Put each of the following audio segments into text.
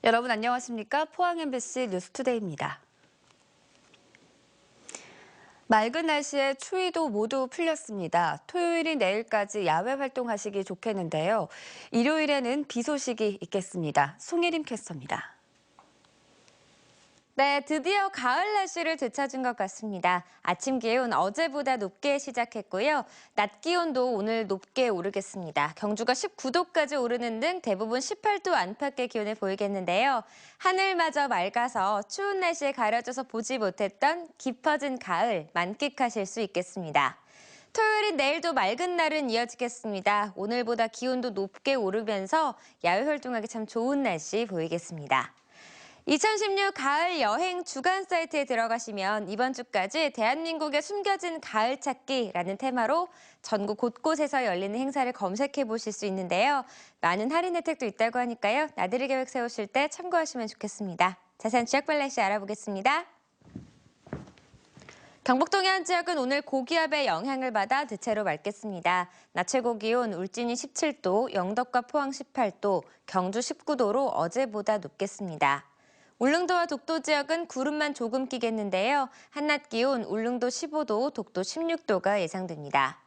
여러분 안녕하십니까? 포항 MBC 뉴스투데이입니다. 맑은 날씨에 추위도 모두 풀렸습니다. 토요일인 내일까지 야외 활동하시기 좋겠는데요. 일요일에는 비 소식이 있겠습니다. 송혜림 캐스터입니다. 네, 드디어 가을 날씨를 되찾은 것 같습니다. 아침 기온 어제보다 높게 시작했고요. 낮 기온도 오늘 높게 오르겠습니다. 경주가 19도까지 오르는 등 대부분 18도 안팎의 기온을 보이겠는데요. 하늘마저 맑아서 추운 날씨에 가려져서 보지 못했던 깊어진 가을 만끽하실 수 있겠습니다. 토요일인 내일도 맑은 날은 이어지겠습니다. 오늘보다 기온도 높게 오르면서 야외 활동하기 참 좋은 날씨 보이겠습니다. 2016 가을 여행 주간 사이트에 들어가시면 이번 주까지 대한민국의 숨겨진 가을 찾기라는 테마로 전국 곳곳에서 열리는 행사를 검색해 보실 수 있는데요. 많은 할인 혜택도 있다고 하니까요. 나들이 계획 세우실 때 참고하시면 좋겠습니다. 자세한 지역별 날씨 알아보겠습니다. 경북 동해안 지역은 오늘 고기압의 영향을 받아 대체로 맑겠습니다. 낮 최고 기온 울진이 17도, 영덕과 포항 18도, 경주 19도로 어제보다 높겠습니다. 울릉도와 독도 지역은 구름만 조금 끼겠는데요. 한낮 기온 울릉도 15도, 독도 16도가 예상됩니다.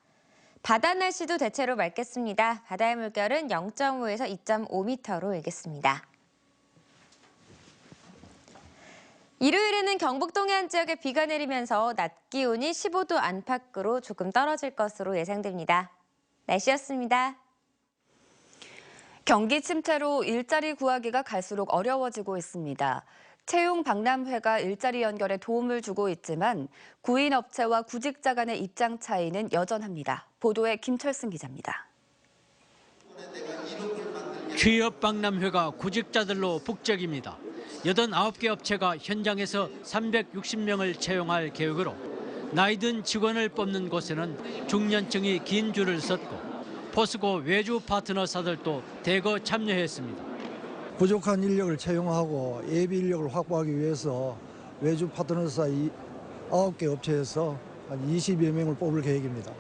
바다 날씨도 대체로 맑겠습니다. 바다의 물결은 0.5에서 2.5m로 일겠습니다. 일요일에는 경북 동해안 지역에 비가 내리면서 낮 기온이 15도 안팎으로 조금 떨어질 것으로 예상됩니다. 날씨였습니다. 경기 침체로 일자리 구하기가 갈수록 어려워지고 있습니다. 채용 박람회가 일자리 연결에 도움을 주고 있지만 구인 업체와 구직자 간의 입장 차이는 여전합니다. 보도에 김철승 기자입니다. 취업 박람회가 구직자들로 북적입니다. 89개 업체가 현장에서 360명을 채용할 계획으로 나이든 직원을 뽑는 곳에는 중년층이 긴 줄을 섰고 포스코 외주 파트너사들도 대거 참여했습니다. 부족한 인력을 채용하고 예비 인력을 확보하기 위해서 외주 파트너사 9개 업체에서 한 20여 명을 뽑을 계획입니다.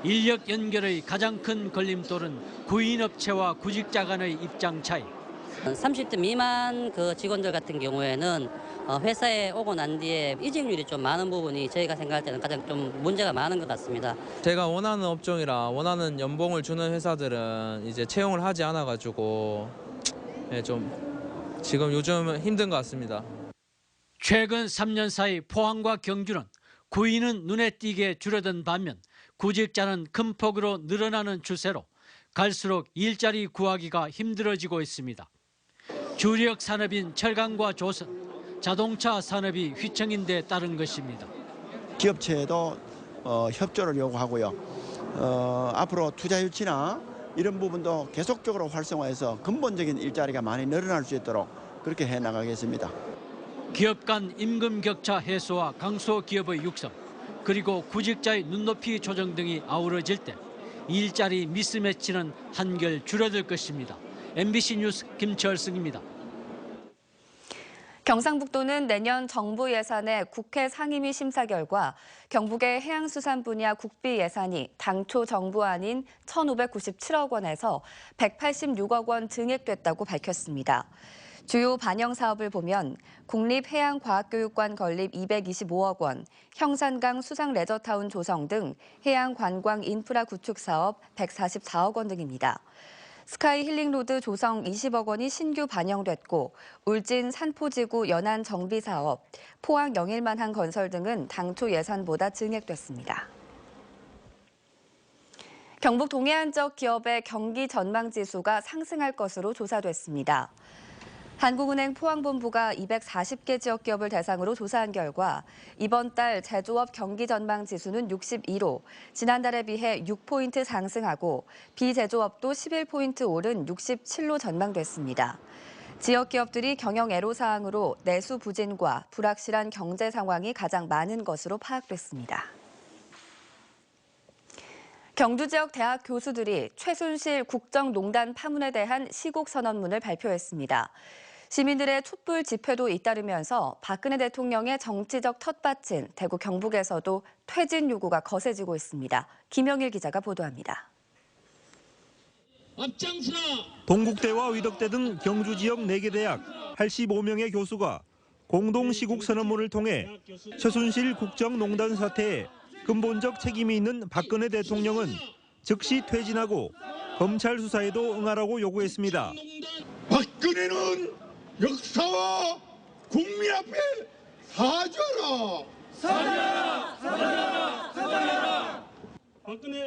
인력 연결의 가장 큰 걸림돌은 구인업체와 구직자 간의 입장 차이. 30대 미만 그 직원들 같은 경우에는 회사에 오고 난 뒤에 이직률이 좀 많은 부분이 저희가 생각할 때는 가장 좀 문제가 많은 것 같습니다. 제가 원하는 업종이라 원하는 연봉을 주는 회사들은 이제 채용을 하지 않아가지고 좀 지금 요즘 힘든 것 같습니다. 최근 3년 사이 포항과 경주는 구인은 눈에 띄게 줄어든 반면 구직자는 큰 폭으로 늘어나는 추세로 갈수록 일자리 구하기가 힘들어지고 있습니다. 주력 산업인 철강과 조선, 자동차 산업이 휘청인 데 따른 것입니다. 기업체도 협조를 요구하고요. 앞으로 투자 유치나 이런 부분도 계속적으로 활성화해서 근본적인 일자리가 많이 늘어날 수 있도록 그렇게 해나가겠습니다. 기업 간 임금 격차 해소와 강소기업의 육성, 그리고 구직자의 눈높이 조정 등이 아우러질 때 일자리 미스매치는 한결 줄어들 것입니다. MBC 뉴스 김철승입니다. 경상북도는 내년 정부 예산의 국회 상임위 심사 결과 경북의 해양수산 분야 국비 예산이 당초 정부안인 1,597억 원에서 186억 원 증액됐다고 밝혔습니다. 주요 반영 사업을 보면 국립해양과학교육관 건립 225억 원, 형산강 수상레저타운 조성 등 해양관광 인프라 구축 사업 144억 원 등입니다. 스카이 힐링로드 조성 20억 원이 신규 반영됐고 울진 산포지구 연안 정비 사업, 포항 영일만항 건설 등은 당초 예산보다 증액됐습니다. 경북 동해안 지역 기업의 경기 전망 지수가 상승할 것으로 조사됐습니다. 한국은행 포항본부가 240개 지역 기업을 대상으로 조사한 결과 이번 달 제조업 경기 전망 지수는 61로 지난달에 비해 6포인트 상승하고 비제조업도 11포인트 오른 67로 전망됐습니다. 지역 기업들이 경영 애로사항으로 내수 부진과 불확실한 경제 상황이 가장 많은 것으로 파악됐습니다. 경주 지역 대학 교수들이 최순실 국정농단 파문에 대한 시국 선언문을 발표했습니다. 시민들의 촛불 집회도 잇따르면서 박근혜 대통령의 정치적 텃밭인 대구 경북에서도 퇴진 요구가 거세지고 있습니다. 김영일 기자가 보도합니다. 동국대와 의덕대 등 경주 지역 4개 대학 85명의 교수가 공동 시국 선언문을 통해 최순실 국정농단 사태에 근본적 책임이 있는 박근혜 대통령은 즉시 퇴진하고 검찰 수사에도 응하라고 요구했습니다. 박근혜는 역사와 국민 앞에 사죄하라.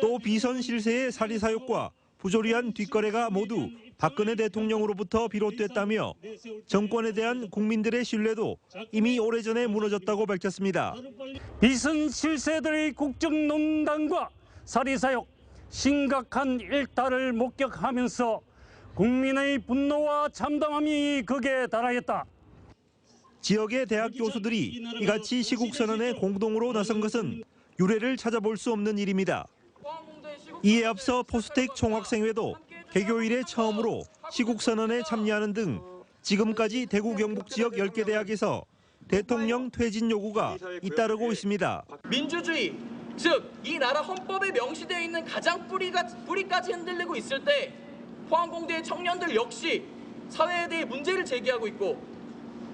또 비선 실세의 사리 사욕과 부조리한 뒷거래가 모두 박근혜 대통령으로부터 비롯됐다며 정권에 대한 국민들의 신뢰도 이미 오래전에 무너졌다고 밝혔습니다. 비선 실세들의 국정농단과 사리사욕, 심각한 일탈을 목격하면서 국민의 분노와 참담함이 극에 달하였다. 지역의 대학 교수들이 이같이 시국선언에 공동으로 나선 것은 유례를 찾아볼 수 없는 일입니다. 이에 앞서 포스텍 총학생회도 개교 이래 처음으로 시국선언에 참여하는 등 지금까지 대구 경북 지역 10개 대학에서 대통령 퇴진 요구가 잇따르고 있습니다. 민주주의, 즉 이 나라 헌법에 명시되어 있는 가장 뿌리까지 흔들리고 있을 때 포항공대의 청년들 역시 사회에 대해 문제를 제기하고 있고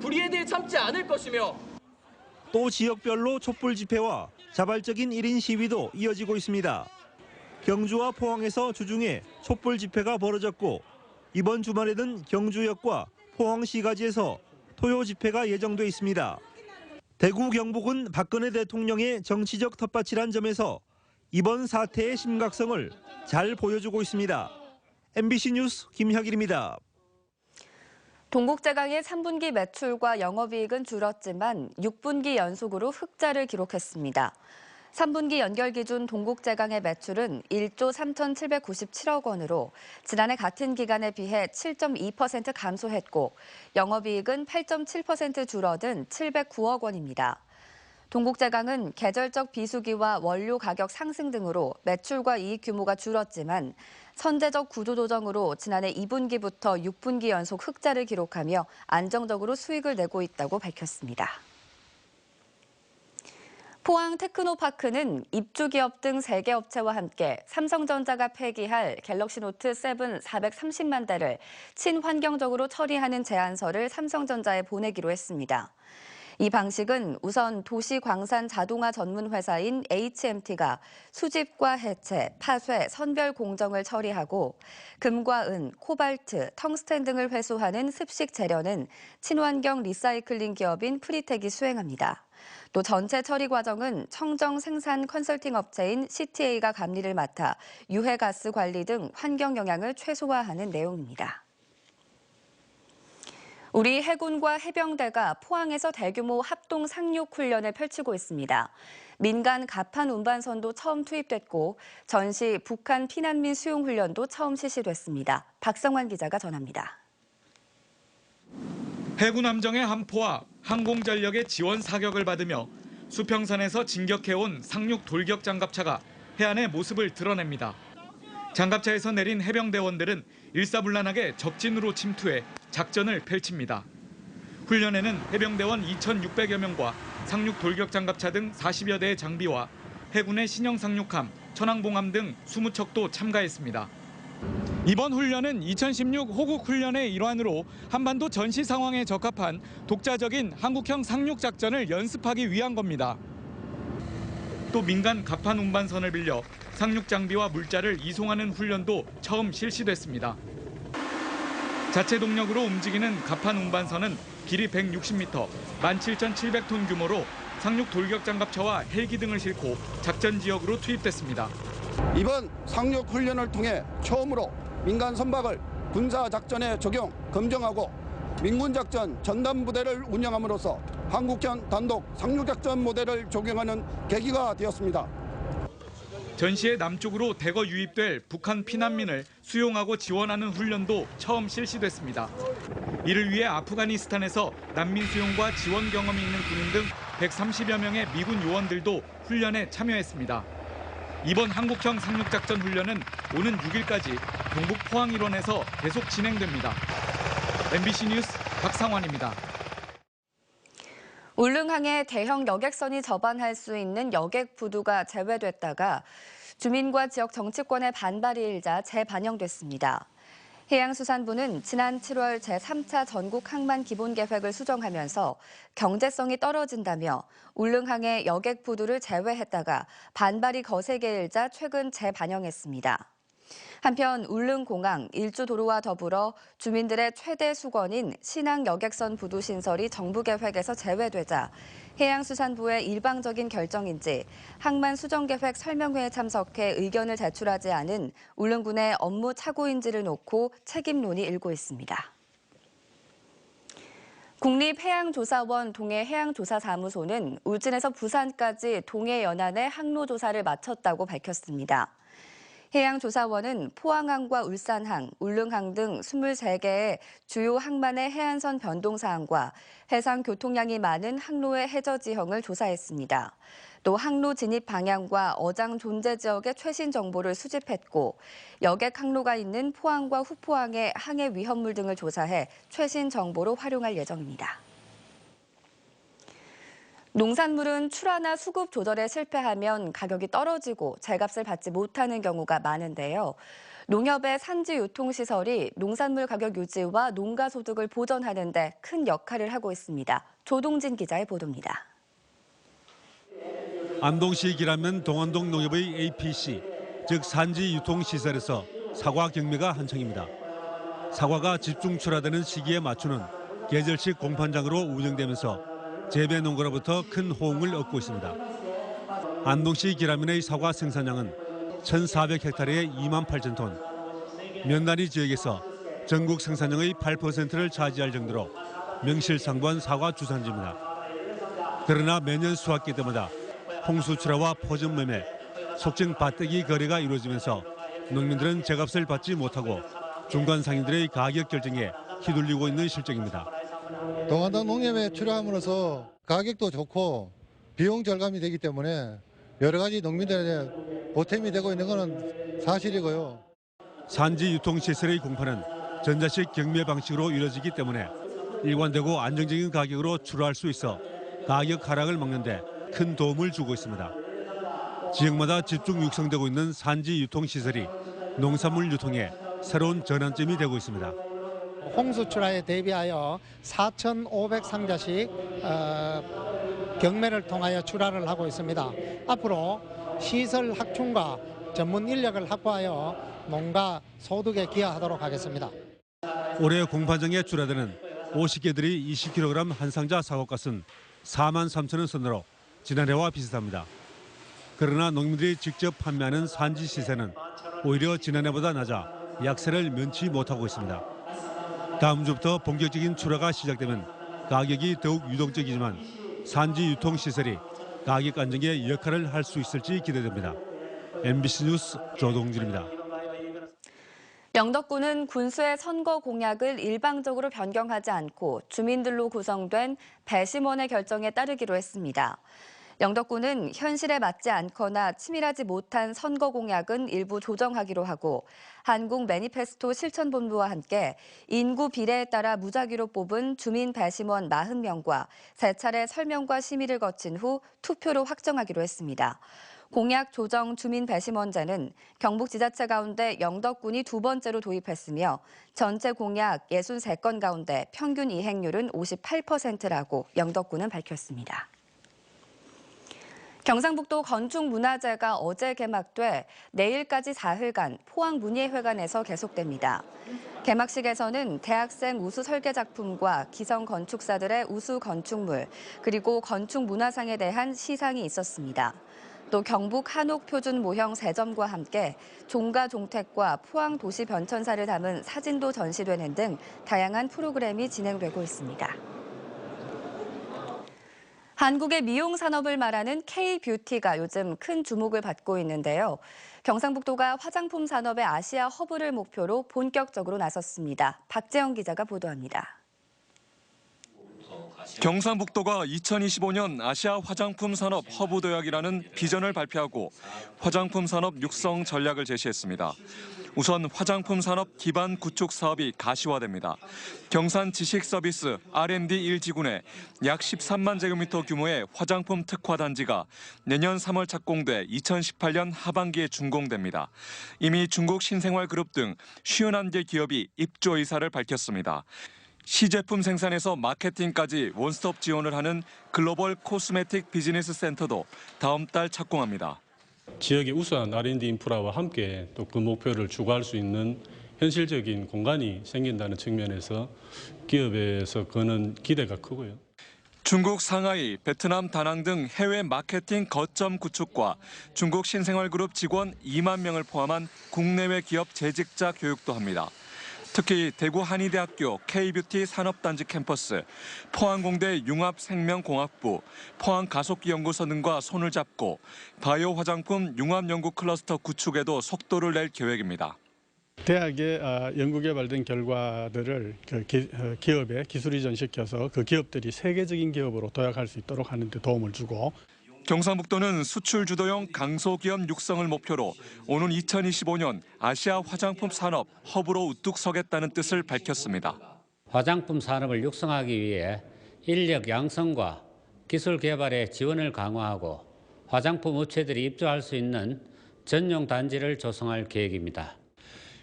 불의에 대해 참지 않을 것이며 또 지역별로 촛불 집회와 자발적인 1인 시위도 이어지고 있습니다. 경주와 포항에서 주중에 촛불 집회가 벌어졌고 이번 주말에는 경주역과 포항시가지에서 토요 집회가 예정돼 있습니다. 대구 경북은 박근혜 대통령의 정치적 텃밭이란 점에서 이번 사태의 심각성을 잘 보여주고 있습니다. MBC 뉴스 김혁일입니다. 동국제강의 3분기 매출과 영업이익은 줄었지만 6분기 연속으로 흑자를 기록했습니다. 3분기 연결 기준 동국제강의 매출은 1조 3,797억 원으로 지난해 같은 기간에 비해 7.2% 감소했고 영업이익은 8.7% 줄어든 709억 원입니다. 동국제강은 계절적 비수기와 원료 가격 상승 등으로 매출과 이익 규모가 줄었지만 선제적 구조 조정으로 지난해 2분기부터 6분기 연속 흑자를 기록하며 안정적으로 수익을 내고 있다고 밝혔습니다. 포항 테크노파크는 입주기업 등 3개 업체와 함께 삼성전자가 폐기할 갤럭시 노트 7 430만 대를 친환경적으로 처리하는 제안서를 삼성전자에 보내기로 했습니다. 이 방식은 우선 도시광산 자동화 전문 회사인 HMT가 수집과 해체, 파쇄, 선별 공정을 처리하고 금과 은, 코발트, 텅스텐 등을 회수하는 습식 재련은 친환경 리사이클링 기업인 프리텍이 수행합니다. 또 전체 처리 과정은 청정 생산 컨설팅 업체인 CTA가 감리를 맡아 유해가스 관리 등 환경 영향을 최소화하는 내용입니다. 우리 해군과 해병대가 포항에서 대규모 합동 상륙 훈련을 펼치고 있습니다. 민간 갑판 운반선도 처음 투입됐고 전시 북한 피난민 수용 훈련도 처음 실시됐습니다. 박성환 기자가 전합니다. 해군 함정의 함포와 항공전력의 지원 사격을 받으며 수평선에서 진격해온 상륙 돌격 장갑차가 해안의 모습을 드러냅니다. 장갑차에서 내린 해병대원들은 일사불란하게 적진으로 침투해 작전을 펼칩니다. 훈련에는 해병대원 2,600여 명과 상륙 돌격 장갑차 등 40여 대의 장비와 해군의 신형 상륙함, 천왕봉함 등 20척도 참가했습니다. 이번 훈련은 2016 호국 훈련의 일환으로 한반도 전시 상황에 적합한 독자적인 한국형 상륙 작전을 연습하기 위한 겁니다. 또 민간 갑판 운반선을 빌려 상륙 장비와 물자를 이송하는 훈련도 처음 실시됐습니다. 자체 동력으로 움직이는 갑판 운반선은 길이 160m, 17,700톤 규모로 상륙 돌격 장갑차와 헬기 등을 싣고 작전 지역으로 투입됐습니다. 이번 상륙 훈련을 통해 처음으로 민간 선박을 군사 작전에 적용, 검증하고 민군작전 전담부대를 운영함으로써 한국형 단독 상륙작전 모델을 적용하는 계기가 되었습니다. 전시의 남쪽으로 대거 유입될 북한 피난민을 수용하고 지원하는 훈련도 처음 실시됐습니다. 이를 위해 아프가니스탄에서 난민 수용과 지원 경험이 있는 군인 등 130여 명의 미군 요원들도 훈련에 참여했습니다. 이번 한국형 상륙작전 훈련은 오는 6일까지 경북 포항 일원에서 계속 진행됩니다. MBC 뉴스 박상환입니다. 울릉항에 대형 여객선이 접안할 수 있는 여객 부두가 제외됐다가 주민과 지역 정치권의 반발이 일자 재반영됐습니다. 해양수산부는 지난 7월 제3차 전국 항만 기본계획을 수정하면서 경제성이 떨어진다며 울릉항의 여객부두를 제외했다가 반발이 거세게 일자 최근 재반영했습니다. 한편 울릉공항, 일주도로와 더불어 주민들의 최대 수건인 신항 여객선 부두 신설이 정부 계획에서 제외되자 해양수산부의 일방적인 결정인지 항만 수정계획 설명회에 참석해 의견을 제출하지 않은 울릉군의 업무 착오인지를 놓고 책임론이 일고 있습니다. 국립해양조사원 동해해양조사사무소는 울진에서 부산까지 동해 연안의 항로조사를 마쳤다고 밝혔습니다. 해양조사원은 포항항과 울산항, 울릉항 등 23개의 주요 항만의 해안선 변동 사항과 해상 교통량이 많은 항로의 해저 지형을 조사했습니다. 또 항로 진입 방향과 어장 존재 지역의 최신 정보를 수집했고 여객 항로가 있는 포항과 후포항의 항해 위험물 등을 조사해 최신 정보로 활용할 예정입니다. 농산물은 출하나 수급 조절에 실패하면 가격이 떨어지고 제값을 받지 못하는 경우가 많은데요. 농협의 산지 유통시설이 농산물 가격 유지와 농가 소득을 보전하는 데 큰 역할을 하고 있습니다. 조동진 기자의 보도입니다. 안동시 기라면 동안동 농협의 APC, 즉 산지 유통시설에서 사과 경매가 한창입니다. 사과가 집중 출하되는 시기에 맞추는 계절식 공판장으로 운영되면서 재배 농가로부터 큰 호응을 얻고 있습니다. 안동시 기라면의 사과 생산량은 1,400헥타르에 2만 8천 톤. 면단위 지역에서 전국 생산량의 8%를 차지할 정도로 명실상부한 사과 주산지입니다. 그러나 매년 수확기 때마다 홍수 출하와 포점 매매, 속칭 밭대기 거래가 이루어지면서 농민들은 제값을 받지 못하고 중간 상인들의 가격 결정에 휘둘리고 있는 실정입니다. 동안동 농협에 출하함으로써 가격도 좋고 비용 절감이 되기 때문에 여러 가지 농민들에게 보탬이 되고 있는 것은 사실이고요. 산지 유통시설의 공판은 전자식 경매 방식으로 이루어지기 때문에 일관되고 안정적인 가격으로 출하할 수 있어 가격 하락을 막는 데 큰 도움을 주고 있습니다. 지역마다 집중 육성되고 있는 산지 유통시설이 농산물 유통에 새로운 전환점이 되고 있습니다. 홍수 출하에 대비하여 4,500상자씩 경매를 통하여 출하를 하고 있습니다. 앞으로 시설 확충과 전문 인력을 확보하여 농가 소득에 기여하도록 하겠습니다. 올해 공판장에 출하되는 50개들이 20kg 한 상자 사과값은 4만 3천 원 선으로 지난해와 비슷합니다. 그러나 농민들이 직접 판매하는 산지 시세는 오히려 지난해보다 낮아 약세를 면치 못하고 있습니다. 다음 주부터 본격적인 출하가 시작되면 가격이 더욱 유동적이지만 산지 유통시설이 가격 안정에 역할을 할 수 있을지 기대됩니다. MBC 뉴스 조동진입니다. 영덕군은 군수의 선거 공약을 일방적으로 변경하지 않고 주민들로 구성된 배심원의 결정에 따르기로 했습니다. 영덕군은 현실에 맞지 않거나 치밀하지 못한 선거 공약은 일부 조정하기로 하고 한국 매니페스토 실천본부와 함께 인구 비례에 따라 무작위로 뽑은 주민 배심원 40명과 세 차례 설명과 심의를 거친 후 투표로 확정하기로 했습니다. 공약 조정 주민 배심원제는 경북 지자체 가운데 영덕군이 두 번째로 도입했으며 전체 공약 63건 가운데 평균 이행률은 58%라고 영덕군은 밝혔습니다. 경상북도 건축문화제가 어제 개막돼 내일까지 4일간 포항문예회관에서 계속됩니다. 개막식에서는 대학생 우수 설계 작품과 기성 건축사들의 우수 건축물, 그리고 건축문화상에 대한 시상이 있었습니다. 또 경북 한옥 표준 모형 3점과 함께 종가 종택과 포항 도시 변천사를 담은 사진도 전시되는 등 다양한 프로그램이 진행되고 있습니다. 한국의 미용 산업을 말하는 K-뷰티가 요즘 큰 주목을 받고 있는데요. 경상북도가 화장품 산업의 아시아 허브를 목표로 본격적으로 나섰습니다. 박재영 기자가 보도합니다. 경상북도가 2025년 아시아 화장품 산업 허브 도약이라는 비전을 발표하고 화장품 산업 육성 전략을 제시했습니다. 우선 화장품 산업 기반 구축 사업이 가시화됩니다. 경산 지식 서비스 R&D 1지군에 약 13만 제곱미터 규모의 화장품 특화 단지가 내년 3월 착공돼 2018년 하반기에 준공됩니다. 이미 중국 신생활그룹 등 51개 기업이 입주 의사를 밝혔습니다. 시제품 생산에서 마케팅까지 원스톱 지원을 하는 글로벌 코스메틱 비즈니스 센터도 다음 달 착공합니다. 지역의 우수한 R&D 인프라와 함께 또 그 목표를 추구할 수 있는 현실적인 공간이 생긴다는 측면에서 기업에서 그는 기대가 크고요. 중국 상하이, 베트남 다낭 등 해외 마케팅 거점 구축과 중국 신생활그룹 직원 2만 명을 포함한 국내외 기업 재직자 교육도 합니다. 특히 대구 한의대학교 K뷰티 산업단지 캠퍼스, 포항공대 융합생명공학부, 포항가속기연구소 등과 손을 잡고 바이오 화장품 융합연구 클러스터 구축에도 속도를 낼 계획입니다. 대학에 연구개발된 결과들을 기업에 기술 이전시켜서 그 기업들이 세계적인 기업으로 도약할 수 있도록 하는 데 도움을 주고, 경상북도는 수출 주도형 강소기업 육성을 목표로 오는 2025년 아시아 화장품 산업 허브로 우뚝 서겠다는 뜻을 밝혔습니다. 화장품 산업을 육성하기 위해 인력 양성과 기술 개발에 지원을 강화하고 화장품 업체들이 입주할 수 있는 전용 단지를 조성할 계획입니다.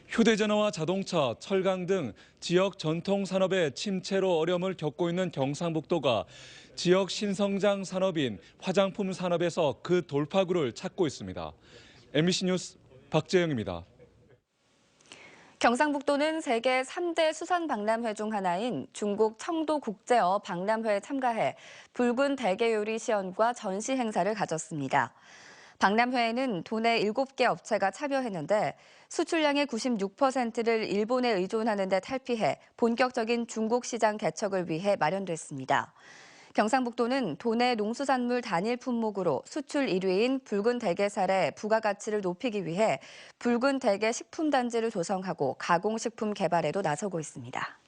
휴대전화와 자동차, 철강 등 지역 전통 산업의 침체로 어려움을 겪고 있는 경상북도가 지역 신성장 산업인 화장품 산업에서 그 돌파구를 찾고 있습니다. MBC 뉴스 박재영입니다. 경상북도는 세계 3대 수산박람회 중 하나인 중국 청도국제어 박람회에 참가해 붉은 대게 요리 시연과 전시 행사를 가졌습니다. 박람회에는 도내 7개 업체가 참여했는데 수출량의 96%를 일본에 의존하는 데 탈피해 본격적인 중국 시장 개척을 위해 마련됐습니다. 경상북도는 도내 농수산물 단일 품목으로 수출 1위인 붉은 대게살의 부가가치를 높이기 위해 붉은 대게 식품단지를 조성하고 가공식품 개발에도 나서고 있습니다.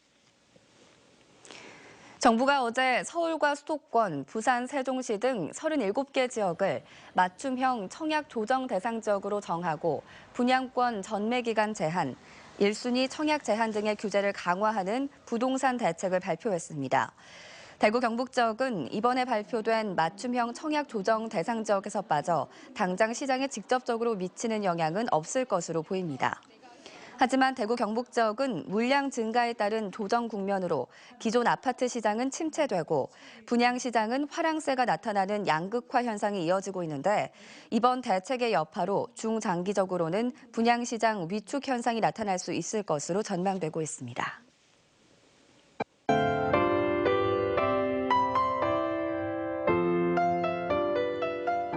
정부가 어제 서울과 수도권, 부산, 세종시 등 37개 지역을 맞춤형 청약 조정 대상 지역으로 정하고 분양권 전매 기간 제한, 1순위 청약 제한 등의 규제를 강화하는 부동산 대책을 발표했습니다. 대구 경북 지역은 이번에 발표된 맞춤형 청약 조정 대상 지역에서 빠져 당장 시장에 직접적으로 미치는 영향은 없을 것으로 보입니다. 하지만 대구 경북 지역은 물량 증가에 따른 조정 국면으로 기존 아파트 시장은 침체되고 분양 시장은 화랑세가 나타나는 양극화 현상이 이어지고 있는데 이번 대책의 여파로 중장기적으로는 분양 시장 위축 현상이 나타날 수 있을 것으로 전망되고 있습니다.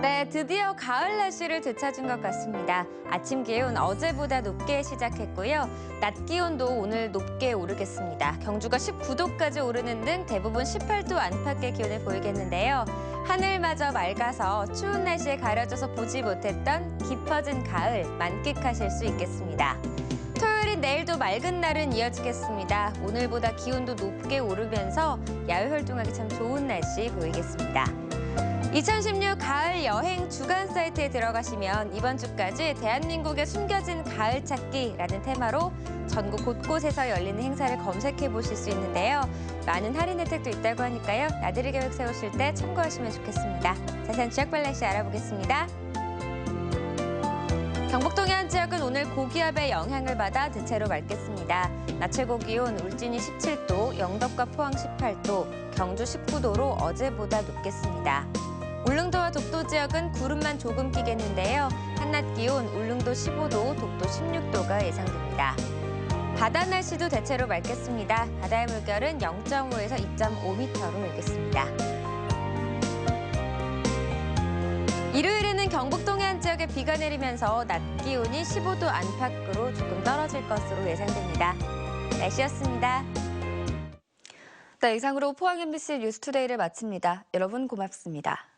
네, 드디어 가을 날씨를 되찾은 것 같습니다. 아침 기온 어제보다 높게 시작했고요. 낮 기온도 오늘 높게 오르겠습니다. 경주가 19도까지 오르는 등 대부분 18도 안팎의 기온을 보이겠는데요. 하늘마저 맑아서 추운 날씨에 가려져서 보지 못했던 깊어진 가을 만끽하실 수 있겠습니다. 토요일인 내일도 맑은 날은 이어지겠습니다. 오늘보다 기온도 높게 오르면서 야외 활동하기 참 좋은 날씨 보이겠습니다. 2016 가을 여행 주간 사이트에 들어가시면 이번 주까지 대한민국의 숨겨진 가을 찾기라는 테마로 전국 곳곳에서 열리는 행사를 검색해 보실 수 있는데요. 많은 할인 혜택도 있다고 하니까요. 나들이 계획 세우실 때 참고하시면 좋겠습니다. 자세한 지역별 날씨 알아보겠습니다. 경북 동해안 지역은 오늘 고기압의 영향을 받아 대체로 맑겠습니다. 낮 최고 기온 울진이 17도, 영덕과 포항 18도, 경주 19도로 어제보다 높겠습니다. 울릉도와 독도 지역은 구름만 조금 끼겠는데요. 한낮 기온 울릉도 15도, 독도 16도가 예상됩니다. 바다 날씨도 대체로 맑겠습니다. 바다의 물결은 0.5에서 2.5m로 일겠습니다. 일요일에는 경북 동해안 지역에 비가 내리면서 낮 기온이 15도 안팎으로 조금 떨어질 것으로 예상됩니다. 날씨였습니다. 네, 이상으로 포항 MBC 뉴스투데이를 마칩니다. 여러분 고맙습니다.